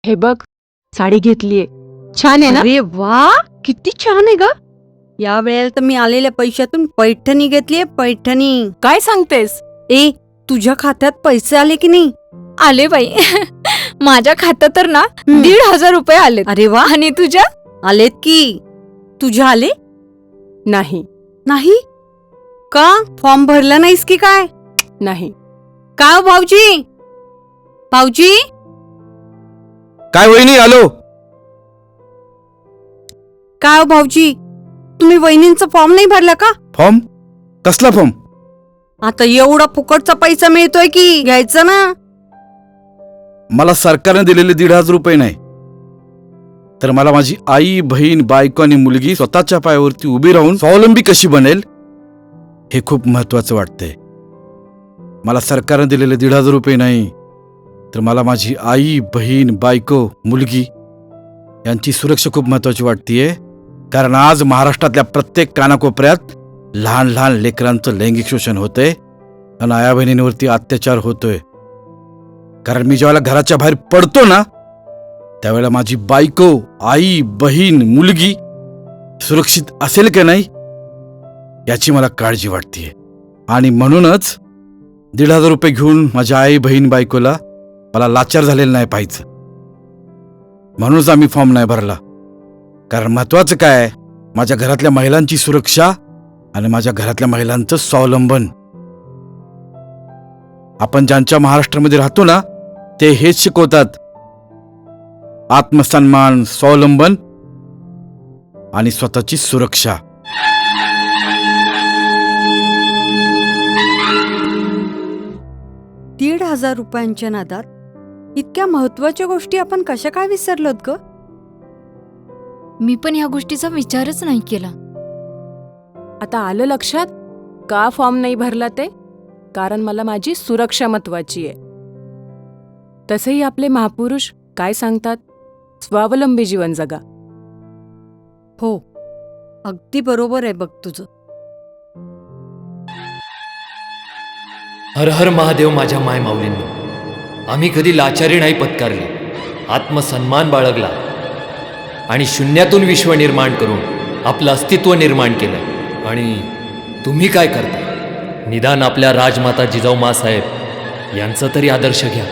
हे बघ, साडी घेतलीये. छान आहे ना? अरे वा, किती छान आहे ग. या वेळेला तर मी आलेल्या पैशातून पैठणी घेतलीये, पैठणी. काय सांगतेस? ए, तुझ्या खात्यात पैसे आले की नाही? आले बाई. माझ्या खात्यात तर ना 1,500 रुपये आलेत. अरे वा, आणि तुझ्या? आलेत की. तुझ्या आले नाही नाही का? फॉर्म भरला नाहीस की काय? नाही. काय हो भाऊजी? भाऊजी, काय वहिनी आलो. काय हो भाऊजी, तुम्ही वहिनींचा फॉर्म नाही भरला का? फॉर्म? कसला फॉर्म? आता एवढा फुकटचा पैसा मिळतोय की घ्यायचं ना. मला सरकारने दिलेले 1,500 रुपये नाही, तर मला माझी आई, बहीण, बायको आणि मुलगी स्वतःच्या पायावरती उभी राहून स्वावलंबी कशी बनेल हे खूप महत्वाचं वाटतंय. मला सरकारने दिलेले 1,500 रुपये नाही, तर मला माझी आई, बहीण, बायको, मुलगी यांची सुरक्षा खूप महत्वाची वाटतेय. कारण आज महाराष्ट्रातल्या प्रत्येक कानाकोपऱ्यात लहान लहान लेकरांचं लैंगिक शोषण होतंय आणि आया बहिणींवरती अत्याचार होतोय. कारण मी ज्यावेळेला घराच्या बाहेर पडतो ना, त्यावेळेला माझी बायको, आई, बहीण, मुलगी सुरक्षित असेल की नाही याची मला काळजी वाटतेय. आणि म्हणूनच 1,500 रुपये घेऊन माझ्या आई, बहीण, बायकोला मला लाचार झालेलं नाही पाहिजे. म्हणूनच आम्ही फॉर्म नाही भरला. कारण महत्वाचं काय आहे, माझ्या घरातल्या महिलांची सुरक्षा आणि माझ्या घरातल्या महिलांचं स्वावलंबन. आपण ज्यांच्या महाराष्ट्रामध्ये राहतो ना, ते हेच शिकवतात. आत्मसन्मान, स्वावलंबन आणि स्वतःची सुरक्षा. ₹1,500 नादात इतक्या महत्वाच्या गोष्टी आपण कशा काय विसरलोत ग? मी पण ह्या गोष्टीचा विचारच नाही केला. आता आलं लक्षात का फॉर्म नाही भरला ते? कारण मला माझी सुरक्षा महत्वाची आहे. तसेही आपले महापुरुष काय सांगतात? स्वावलंबी जीवन जगा. हो, अगदी बरोबर आहे बघ तुझं. हर हर महादेव माझ्या माय माऊलींनो. आम्ही कधी लाचारी नाही पत्कारली, आत्मसन्मान बाळगला आणि शून्यातून विश्व निर्माण करून आपलं अस्तित्व निर्माण केलं. आणि तुम्ही काय करता? निदान आपल्या राजमाता जिजाऊ माँसाहेब यांचा तरी आदर्श घ्या.